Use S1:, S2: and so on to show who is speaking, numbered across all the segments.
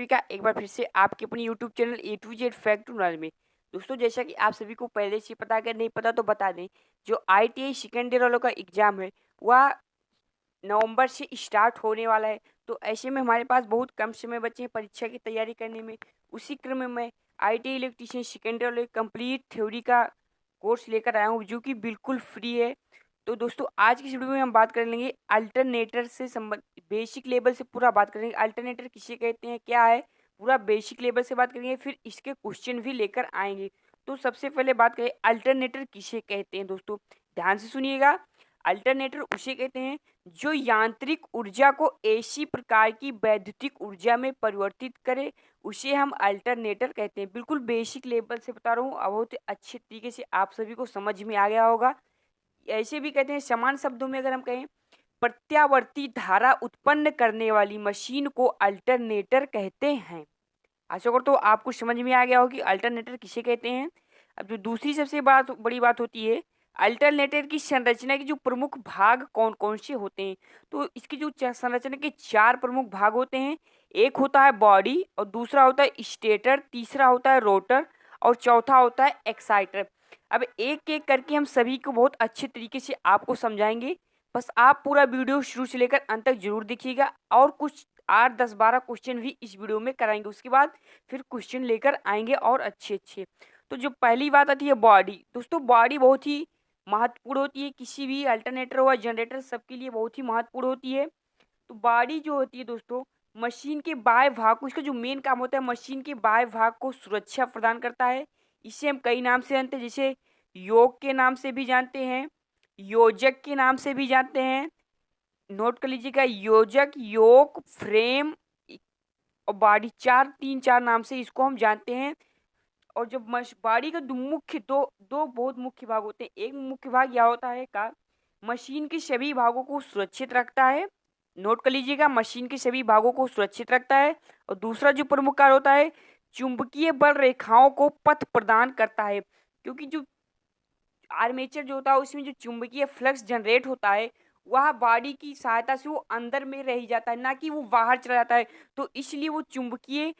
S1: का एक बार फिर से आपके अपने YouTube channel A to Z fact to knowledge में। दोस्तों, जैसा कि आप सभी को पहले से पता, अगर नहीं पता तो बता दें। जो आईटीआई सेकेंड ईयर वालों का एग्जाम है वह नवंबर से स्टार्ट होने वाला है। तो ऐसे में हमारे पास बहुत कम समय बचे हैं परीक्षा की तैयारी करने में। उसी क्रम में मैं आईटीआई इलेक्ट्रीशियन सेकेंड ईयर वाले कंप्लीट थ्योरी का कोर्स लेकर आया हूँ, जो कि बिल्कुल फ्री है। तो दोस्तों, आज की इस वीडियो में हम बात कर लेंगे अल्टरनेटर से संबंध, बेसिक लेवल से पूरा बात करेंगे। अल्टरनेटर किसे कहते हैं, क्या है, पूरा बेसिक लेवल से बात करेंगे, फिर इसके क्वेश्चन भी लेकर आएंगे। तो सबसे पहले बात करें अल्टरनेटर किसे कहते हैं। दोस्तों, ध्यान से सुनिएगा। अल्टरनेटर उसे कहते हैं जो यांत्रिक ऊर्जा को ऐसी प्रकार की वैद्युतिक ऊर्जा में परिवर्तित करे, उसे हम अल्टरनेटर कहते हैं। बिल्कुल बेसिक लेवल से बता रहा हूँ, बहुत अच्छे तरीके से आप सभी को समझ में आ गया होगा। ऐसे भी कहते हैं, समान शब्दों में अगर हम कहें, प्रत्यावर्ती धारा उत्पन्न करने वाली मशीन को अल्टरनेटर कहते हैं। आशा करता हूँ आपको समझ में आ गया हो कि अल्टरनेटर किसे कहते हैं। अब जो दूसरी सबसे बड़ी बात होती है, अल्टरनेटर की संरचना के जो प्रमुख भाग कौन कौन से होते हैं। तो इसकी जो संरचना के चार प्रमुख भाग होते हैं। एक होता है बॉडी, और दूसरा होता है स्टेटर, तीसरा होता है रोटर, और चौथा होता है एक्साइटर। अब एक एक करके हम सभी को बहुत अच्छे तरीके से आपको समझाएंगे। बस आप पूरा वीडियो शुरू से लेकर अंत तक जरूर देखिएगा, और कुछ 8 10 12 क्वेश्चन भी इस वीडियो में कराएंगे। उसके बाद फिर क्वेश्चन लेकर आएंगे और अच्छे अच्छे। तो जो पहली बात आती है बॉडी। दोस्तों, बॉडी बहुत ही महत्वपूर्ण होती है, किसी भी अल्टरनेटर हुआ जनरेटर सबके लिए बहुत ही महत्वपूर्ण होती है। तो बॉडी जो होती है दोस्तों, मशीन के बाह्य भाग को, इसका जो मेन काम होता है मशीन के बाह्य भाग को सुरक्षा प्रदान करता है। इसे हम कई नाम से जानते हैं, जैसे योग के नाम से भी जानते हैं, योजक के नाम से भी जानते हैं। नोट कर लीजिएगा, योजक, योग, फ्रेम और बॉडी, तीन चार नाम से इसको हम जानते हैं। और जब बॉडी का दो बहुत मुख्य भाग होते हैं। एक मुख्य भाग यह होता है का मशीन के सभी भागों को सुरक्षित रखता है। नोट कर लीजिएगा, मशीन के सभी भागों को सुरक्षित रखता है। और दूसरा जो प्रमुख कार्य होता है, चुंबकीय बल रेखाओं को पथ प्रदान करता है। क्योंकि जो आर्मेचर जो होता है उसमें जो चुंबकीय फ्लक्स जनरेट होता है, वह बॉडी की सहायता से वो अंदर में रह जाता है, ना कि वो बाहर चला जाता है। तो इसलिए वो चुंबकीय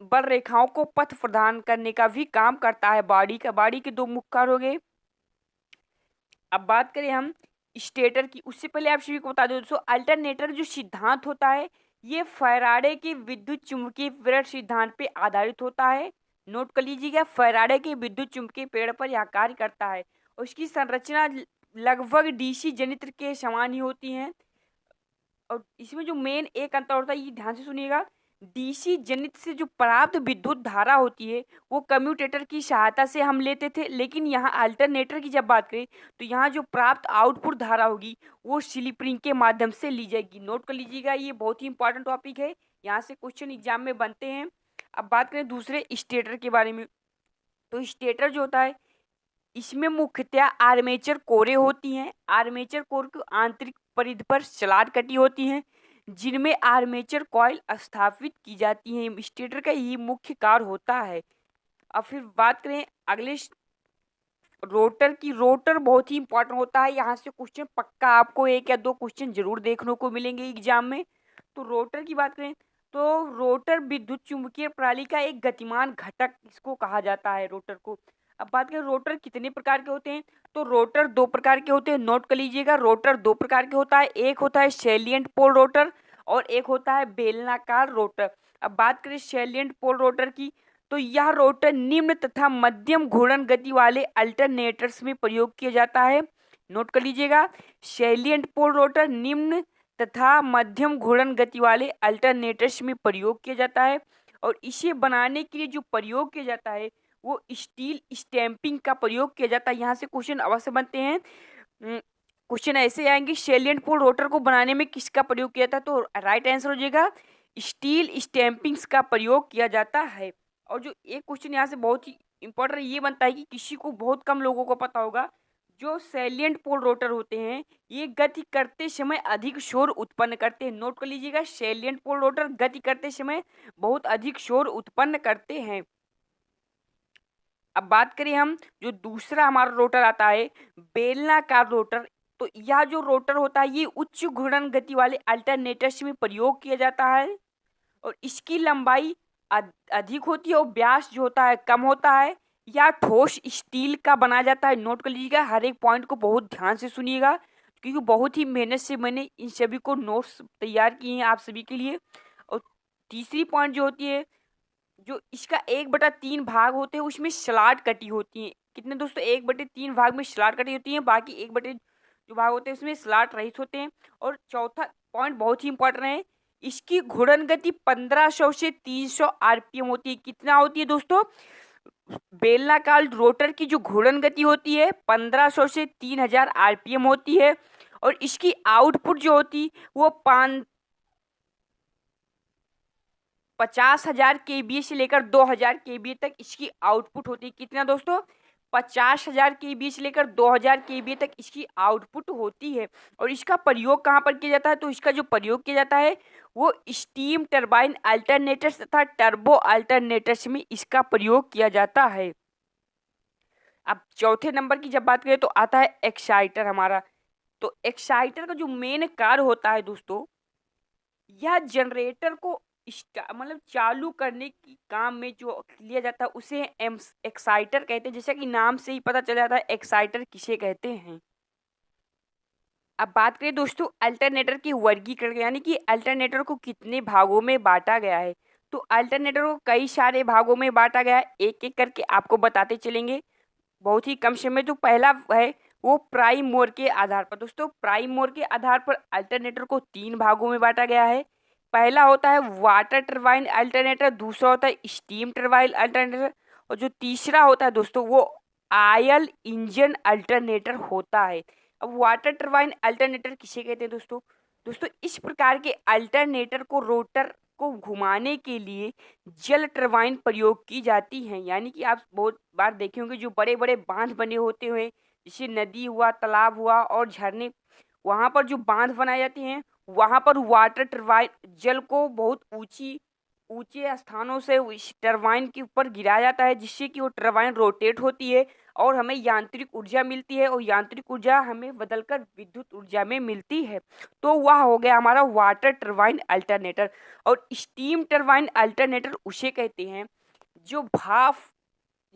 S1: बल रेखाओं को पथ प्रदान करने का भी काम करता है बॉडी का। बॉडी के दो मुख्य कार्य हो गए। अब बात करें हम स्टेटर की, उससे पहले आप सभी को बता दो दोस्तों, अल्टरनेटर जो सिद्धांत होता है ये फैराडे के विद्युत चुंबकीय प्रेरण सिद्धांत पे आधारित होता है। नोट कर लीजिएगा, फैराडे के विद्युत चुंबकीय प्रेरण पर यह कार्य करता है। और उसकी संरचना लगभग डीसी जनित्र के समान ही होती है। और इसमें जो मेन एक अंतर होता है, ये ध्यान से सुनिएगा, डीसी जनित्र से जो प्राप्त विद्युत धारा होती है वो कम्यूटेटर की सहायता से हम लेते थे, लेकिन यहाँ अल्टरनेटर की जब बात करें तो यहाँ जो प्राप्त आउटपुट धारा होगी वो स्लिप रिंग के माध्यम से ली जाएगी। नोट कर लीजिएगा, ये बहुत ही इंपॉर्टेंट टॉपिक है, यहाँ से क्वेश्चन एग्जाम में बनते हैं। अब बात करें दूसरे स्टेटर के बारे में। तो स्टेटर जो होता है, इसमें मुख्यतः आर्मेचर कोरें होती हैं। आर्मेचर कोर की आंतरिक परिधि पर सलाट कटी होती हैं, जिनमें आर्मेचर कॉइल स्थापित की जाती हैं। स्टेटर का यही मुख्य कार्य होता है। अब फिर बात करें अगले रोटर की। रोटर बहुत ही इंपॉर्टेंट होता है, यहाँ से क्वेश्चन पक्का आपको एक या दो क्वेश्चन जरूर देखने को मिलेंगे एग्जाम में। तो रोटर की बात करें तो रोटर विद्युत चुंबकीय प्रणाली का एक गतिमान घटक इसको कहा जाता है, रोटर को। अब बात करें रोटर कितने प्रकार के होते हैं, तो रोटर दो प्रकार के होते हैं। नोट कर लीजिएगा, रोटर दो प्रकार के होता है। एक होता है सैलिएंट पोल रोटर और एक होता है बेलनाकार रोटर। अब बात करें सैलिएंट पोल रोटर की, तो यह रोटर निम्न तथा मध्यम घूर्णन गति वाले अल्टरनेटर्स में प्रयोग किया जाता है। नोट कर लीजिएगा, सैलिएंट पोल रोटर निम्न तथा मध्यम घूर्णन गति वाले अल्टरनेटर्स में प्रयोग किया जाता है। और इसे बनाने के लिए जो प्रयोग किया जाता है वो स्टील स्टैंपिंग का प्रयोग किया जाता है। यहाँ से क्वेश्चन अवश्य बनते हैं। क्वेश्चन ऐसे आएंगे, सैलिएंट पोल रोटर को बनाने में किसका प्रयोग किया जाता है, तो राइट आंसर हो जाएगा स्टील स्टैंपिंग्स का प्रयोग किया जाता है। और जो एक क्वेश्चन यहाँ से बहुत ही इंपॉर्टेंट ये बनता है कि किसी को बहुत कम लोगों को पता होगा, जो सैलिएंट पोल रोटर होते हैं ये गति करते समय अधिक शोर उत्पन्न करते हैं। नोट कर लीजिएगा, सैलिएंट पोल रोटर गति करते समय बहुत अधिक शोर उत्पन्न करते हैं। अब बात करें हम, जो दूसरा हमारा रोटर आता है बेलनाकार रोटर। तो यह जो रोटर होता है ये उच्च घूर्णन गति वाले अल्टरनेटर्स में प्रयोग किया जाता है। और इसकी लंबाई अधिक होती है और व्यास जो होता है कम होता है, या ठोस स्टील का बनाया जाता है। नोट कर लीजिएगा, हर एक पॉइंट को बहुत ध्यान से सुनिएगा, क्योंकि बहुत ही मेहनत से मैंने इन सभी को नोट्स तैयार किए हैं आप सभी के लिए। और तीसरी पॉइंट जो होती है, जो इसका 1/3 भाग होते हैं उसमें स्लाट कटी होती है। कितने दोस्तों, 1/3 भाग में स्लाट कटी होती है, बाकी 1/, जो भाग होते हैं उसमें स्लाट रहित होते हैं। और चौथा पॉइंट बहुत ही इंपॉर्टेंट है, इसकी घूर्णन गति 1500 से 300 आरपीएम होती है। कितना होती है दोस्तों, बेलनाकार रोटर की जो घूर्णन गति होती है 1500 से 3000 आरपीएम होती है। और इसकी आउटपुट जो होती वो 50,000 केवीए से लेकर 2000 केवीए तक इसकी आउटपुट होती है। कितना दोस्तों, 50,000 केवीए से लेकर 2000 केवीए तक इसकी आउटपुट होती है। और इसका प्रयोग कहाँ पर किया जाता है, तो इसका जो प्रयोग किया जाता है वो स्टीम टरबाइन अल्टरनेटर्स तथा टर्बो अल्टरनेटर्स में इसका प्रयोग किया जाता है। अब चौथे नंबर की जब बात करें तो आता है एक्साइटर हमारा। तो एक्साइटर का जो मेन कार्य होता है दोस्तों, यह जनरेटर को मतलब चालू करने की काम में जो लिया जाता है उसे एक्साइटर कहते हैं। जैसा कि नाम से ही पता चल जाता है एक्साइटर किसे कहते हैं। अब बात करें दोस्तों अल्टरनेटर की वर्गीकरण, यानी कि अल्टरनेटर को कितने भागों में बांटा गया है। तो अल्टरनेटर को कई सारे भागों में बांटा गया है, एक एक करके आपको बताते चलेंगे बहुत ही कम समय में। तो पहला है वो प्राइम मूवर के आधार पर। दोस्तों प्राइम मूवर के आधार पर अल्टरनेटर को 3 भागों में बांटा गया है। पहला होता है वाटर टरबाइन अल्टरनेटर, दूसरा होता है स्टीम टरबाइन अल्टरनेटर, और जो तीसरा होता है दोस्तों वो आयल इंजन अल्टरनेटर होता है। अब वाटर टरबाइन अल्टरनेटर किसे कहते हैं दोस्तों, दोस्तों इस प्रकार के अल्टरनेटर को रोटर को घुमाने के लिए जल टरबाइन प्रयोग की जाती हैं। यानी कि आप बहुत बार देखे होंगे जो बड़े बड़े बांध बने होते हुए, जैसे नदी हुआ, तालाब हुआ और झरने, वहाँ पर जो बांध बनाए जाते हैं वहाँ पर वाटर टरबाइन जल को बहुत ऊंचे स्थानों से उस टरबाइन के ऊपर गिराया जाता है, जिससे कि वो टरबाइन रोटेट होती है और हमें यांत्रिक ऊर्जा मिलती है, और यांत्रिक ऊर्जा हमें बदलकर विद्युत ऊर्जा में मिलती है। तो वह हो गया हमारा वाटर टरबाइन अल्टरनेटर। और स्टीम टरबाइन अल्टरनेटर उसे कहते हैं जो भाप,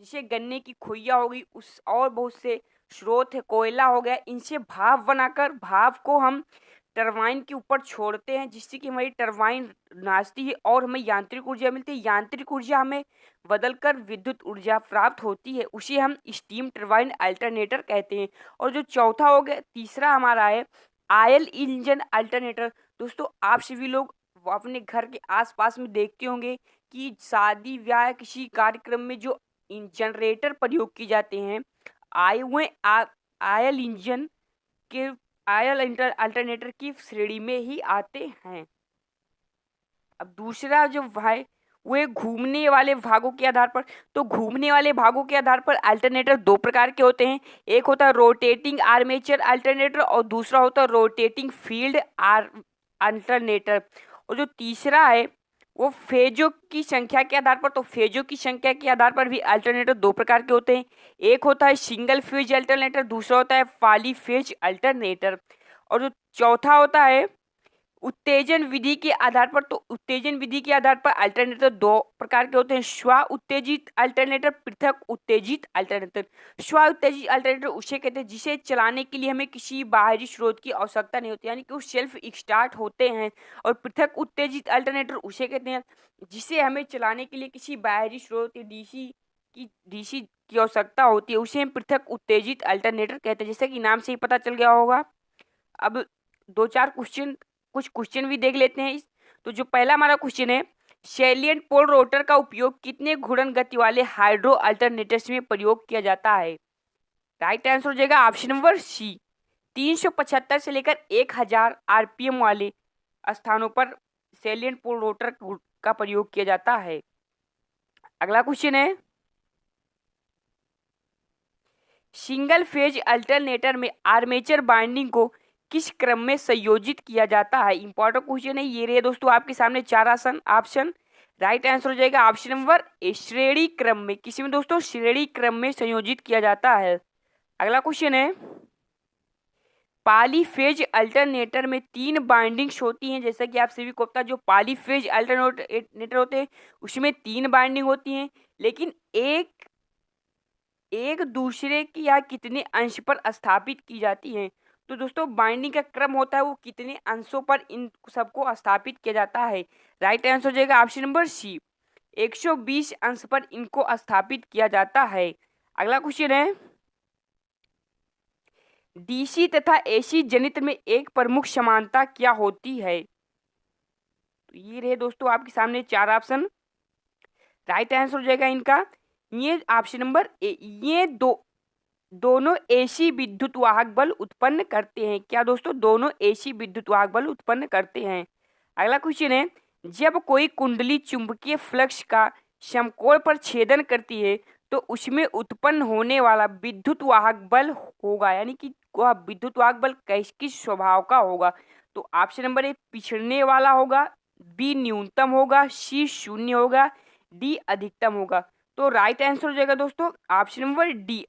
S1: जैसे गन्ने की खुइया हो गई, उस और बहुत से स्रोत है, कोयला हो गया, इनसे भाप बनाकर भाप को हम टरबाइन के ऊपर छोड़ते हैं, जिससे कि हमारी टरबाइन नाचती है और हमें यांत्रिक ऊर्जा मिलती है। यांत्रिक ऊर्जा हमें बदलकर विद्युत ऊर्जा प्राप्त होती है, उसे हम स्टीम टरबाइन अल्टरनेटर कहते हैं। और जो चौथा हो गया, तीसरा हमारा है आयल इंजन अल्टरनेटर। दोस्तों आप सभी लोग अपने घर के आसपास में देखते होंगे कि शादी ब्याह किसी कार्यक्रम में जो जनरेटर प्रयोग किए जाते हैं, आए हुए आयल इंजन के आयल अल्टरनेटर की श्रेणी में ही आते हैं। अब दूसरा जो है वो घूमने वाले भागों के आधार पर। तो घूमने वाले भागों के आधार पर अल्टरनेटर 2 प्रकार के होते हैं, एक होता है रोटेटिंग आर्मेचर अल्टरनेटर और दूसरा होता है रोटेटिंग फील्ड अल्टरनेटर। और जो तीसरा है वो फेजों की संख्या के आधार पर। तो फेजों की संख्या के आधार पर भी अल्टरनेटर 2 प्रकार के होते हैं, एक होता है सिंगल फेज अल्टरनेटर, दूसरा होता है पॉली फेज अल्टरनेटर। और जो चौथा होता है उत्तेजन विधि के आधार पर। तो उत्तेजन विधि के आधार पर अल्टरनेटर 2 प्रकार के होते हैं, स्व उत्तेजित अल्टरनेटर, पृथक उत्तेजित अल्टरनेटर। स्व उत्तेजित अल्टरनेटर उसे कहते हैं जिसे चलाने के लिए हमें किसी बाहरी स्रोत की आवश्यकता नहीं होती, यानी कि वो सेल्फ स्टार्ट होते हैं। और पृथक उत्तेजित अल्टरनेटर उसे कहते हैं जिसे हमें चलाने के लिए किसी बाहरी स्रोत डीसी की आवश्यकता होती है, उसे हम पृथक उत्तेजित अल्टरनेटर कहते हैं, जैसे कि नाम से ही पता चल गया होगा। अब 2-4 कुछ क्वेश्चन भी देख लेते हैं। तो जो पहला हमारा क्वेश्चन है, सैलिएंट पोल रोटर का उपयोग कितने घूर्णन गति वाले हाइड्रो अल्टरनेटर्स में प्रयोग किया जाता है। राइट आंसर हो जाएगा ऑप्शन नंबर सी, 375 से लेकर 1000 आरपीएम वाले स्थानों पर सैलिएंट पोल रोटर का प्रयोग किया जाता है। अगला क्वेश्चन है, सिंगल फेज अल्टरनेटर में आर्मेचर बाइंडिंग को किस क्रम में संयोजित किया जाता है। इंपॉर्टेंट क्वेश्चन है ये रहे दोस्तों आपके सामने 4 ऑप्शन। राइट आंसर हो जाएगा ऑप्शन नंबर ए, श्रेणी क्रम में। किसी में दोस्तों श्रेणी क्रम में संयोजित किया जाता है। अगला क्वेश्चन है, पॉलीफेज अल्टरनेटर में 3 बाइंडिंग्स होती हैं। जैसा कि आप सभी को पता है, जो पॉलीफेज अल्टरनेटर होते हैं उसमें 3 बाइंडिंग होती हैं, लेकिन एक दूसरे की या कितने अंश पर स्थापित की जाती हैं। तो दोस्तों बाइंडिंग का क्रम होता है वो कितने अंशों पर इन सबको स्थापित किया जाता है। राइट आंसर हो जाएगा ऑप्शन नंबर सी, 120 अंश पर इनको स्थापित किया जाता है। अगला क्वेश्चन है, डीसी तथा एसी जनित्र में एक प्रमुख समानता क्या होती है? तो ये रहे दोस्तों आपके सामने 4 ऑप्शन। राइट आंसर हो जाएगा इनका ये ऑप्शन नंबर ए, ये दोनों एसी विद्युत वाहक बल उत्पन्न करते हैं। क्या दोस्तों? दोनों एसी विद्युत वाहक बल उत्पन्न करते हैं। अगला क्वेश्चन है, जब कोई कुंडली चुंबकीय फ्लक्स का समकोण पर छेदन करती है तो उसमें उत्पन्न होने वाला विद्युत वाहक बल होगा, यानी कि वह विद्युत वाहक बल किस स्वभाव का होगा? तो ऑप्शन नंबर ए पिछड़ने वाला होगा, बी न्यूनतम होगा, सी शून्य होगा, डी अधिकतम होगा। तो राइट आंसर हो जाएगा दोस्तों ऑप्शन नंबर डी,